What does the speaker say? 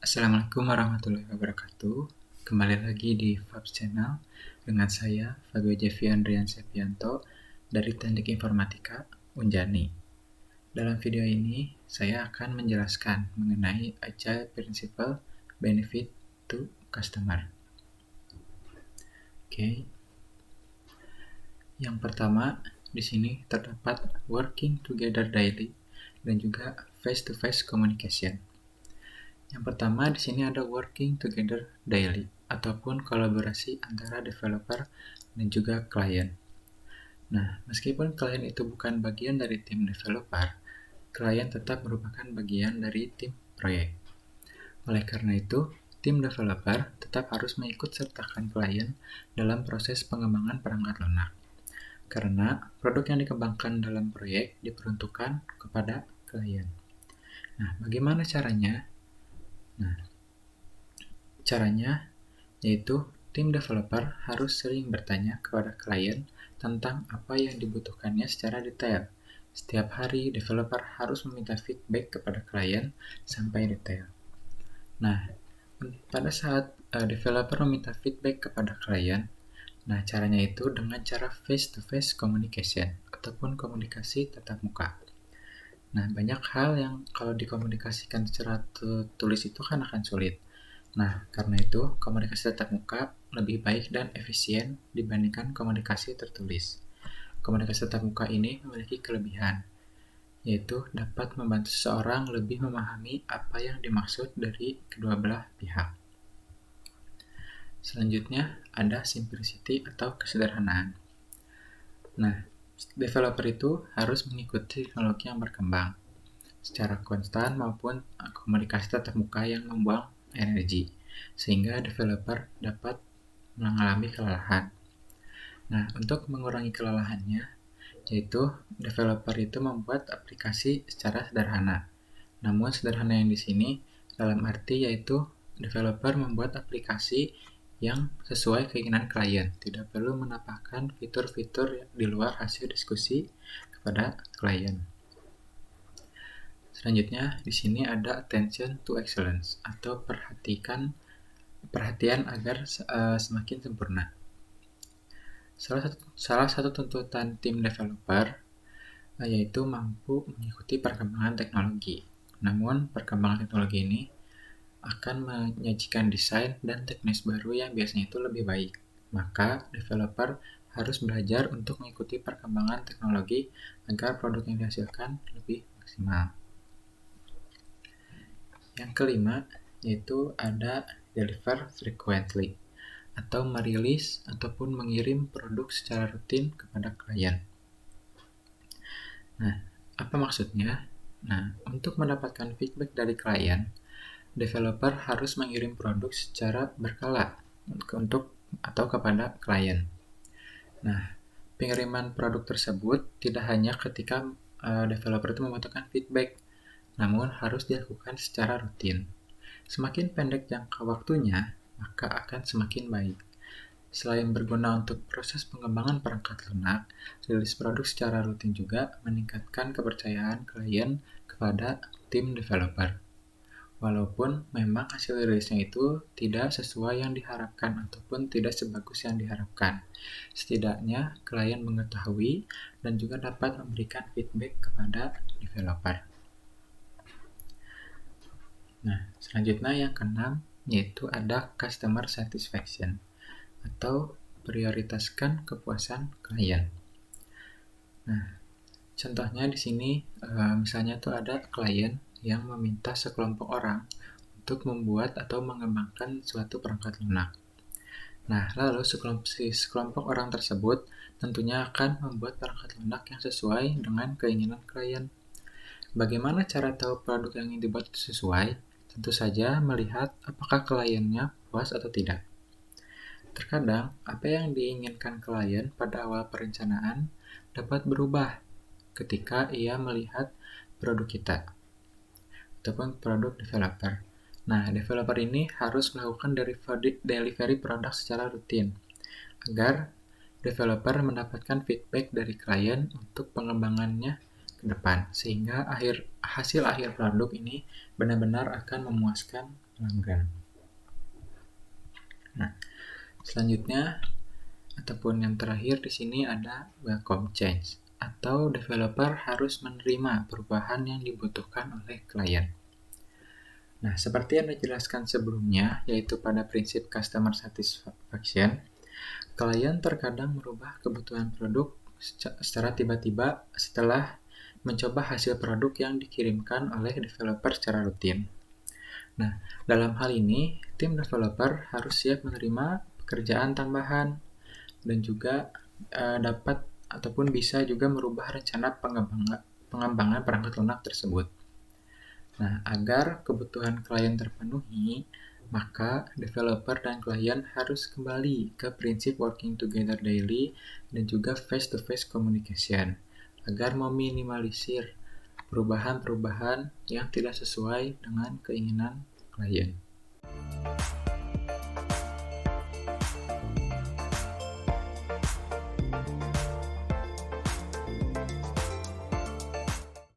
Assalamualaikum warahmatullahi wabarakatuh. Kembali lagi di Fabs Channel dengan saya Fabio Jevi Andrian Sepianto dari Teknik Informatika Unjani. Dalam video ini saya akan menjelaskan mengenai Agile Principle Benefit to Customer. Oke. Yang pertama di sini terdapat working together daily dan juga face-to-face communication. Yang pertama di sini ada working together daily ataupun kolaborasi antara developer dan juga klien. Nah, meskipun klien itu bukan bagian dari tim developer, klien tetap merupakan bagian dari tim proyek. Oleh karena itu, tim developer tetap harus mengikut sertakan klien dalam proses pengembangan perangkat lunak. Karena produk yang dikembangkan dalam proyek diperuntukkan kepada klien. Nah, bagaimana caranya? Nah, caranya yaitu tim developer harus sering bertanya kepada klien tentang apa yang dibutuhkannya secara detail. Setiap hari, developer harus meminta feedback kepada klien sampai detail. Nah, pada saat developer meminta feedback kepada klien, nah caranya itu dengan cara face-to-face communication ataupun komunikasi tatap muka. Nah, banyak hal yang kalau dikomunikasikan secara tulis itu kan akan sulit. Nah, karena itu, komunikasi tatap muka lebih baik dan efisien dibandingkan komunikasi tertulis. Komunikasi tatap muka ini memiliki kelebihan, yaitu dapat membantu seseorang lebih memahami apa yang dimaksud dari kedua belah pihak. Selanjutnya, ada simplicity atau kesederhanaan. Nah, developer itu harus mengikuti teknologi yang berkembang secara konstan maupun komunikasi tatap muka yang membuang energi, sehingga developer dapat mengalami kelelahan. Nah, untuk mengurangi kelelahannya, yaitu developer itu membuat aplikasi secara sederhana. Namun sederhana yang di sini dalam arti yaitu developer membuat aplikasi yang sesuai keinginan klien, tidak perlu menambahkan fitur-fitur di luar hasil diskusi kepada klien. Selanjutnya, di sini ada attention to excellence atau perhatian agar semakin sempurna. Salah satu tuntutan tim developer yaitu mampu mengikuti perkembangan teknologi. Namun, perkembangan teknologi ini akan menyajikan desain dan teknis baru yang biasanya itu lebih baik. Maka, developer harus belajar untuk mengikuti perkembangan teknologi agar produk yang dihasilkan lebih maksimal. Yang kelima, yaitu ada deliver frequently atau merilis ataupun mengirim produk secara rutin kepada klien. Nah, apa maksudnya? Nah, untuk mendapatkan feedback dari klien, developer harus mengirim produk secara berkala untuk atau kepada klien. Nah, pengiriman produk tersebut tidak hanya ketika developer itu membutuhkan feedback, namun harus dilakukan secara rutin. Semakin pendek jangka waktunya, maka akan semakin baik. Selain berguna untuk proses pengembangan perangkat lunak, rilis produk secara rutin juga meningkatkan kepercayaan klien kepada tim developer. Walaupun memang hasil rilisnya itu tidak sesuai yang diharapkan ataupun tidak sebagus yang diharapkan. Setidaknya klien mengetahui dan juga dapat memberikan feedback kepada developer. Nah, selanjutnya yang keenam yaitu ada customer satisfaction atau prioritaskan kepuasan klien. Nah, contohnya di sini misalnya tuh ada klien yang meminta sekelompok orang untuk membuat atau mengembangkan suatu perangkat lunak. Nah, lalu sekelompok orang tersebut tentunya akan membuat perangkat lunak yang sesuai dengan keinginan klien. Bagaimana cara tahu produk yang ingin dibuat itu sesuai? Tentu saja melihat apakah kliennya puas atau tidak. Terkadang, apa yang diinginkan klien pada awal perencanaan dapat berubah ketika ia melihat produk kita ataupun produk developer. Nah, developer ini harus melakukan delivery produk secara rutin agar developer mendapatkan feedback dari klien untuk pengembangannya ke depan, sehingga hasil akhir produk ini benar-benar akan memuaskan pelanggan. Nah, selanjutnya ataupun yang terakhir di sini ada welcome change, atau developer harus menerima perubahan yang dibutuhkan oleh klien. Nah, seperti yang dijelaskan sebelumnya, yaitu pada prinsip customer satisfaction, klien terkadang merubah kebutuhan produk secara tiba-tiba setelah mencoba hasil produk yang dikirimkan oleh developer secara rutin. Nah, dalam hal ini, tim developer harus siap menerima pekerjaan tambahan dan juga dapat ataupun bisa juga merubah rencana pengembangan perangkat lunak tersebut. Nah, agar kebutuhan klien terpenuhi, maka developer dan klien harus kembali ke prinsip working together daily dan juga face-to-face communication agar meminimalisir perubahan-perubahan yang tidak sesuai dengan keinginan klien.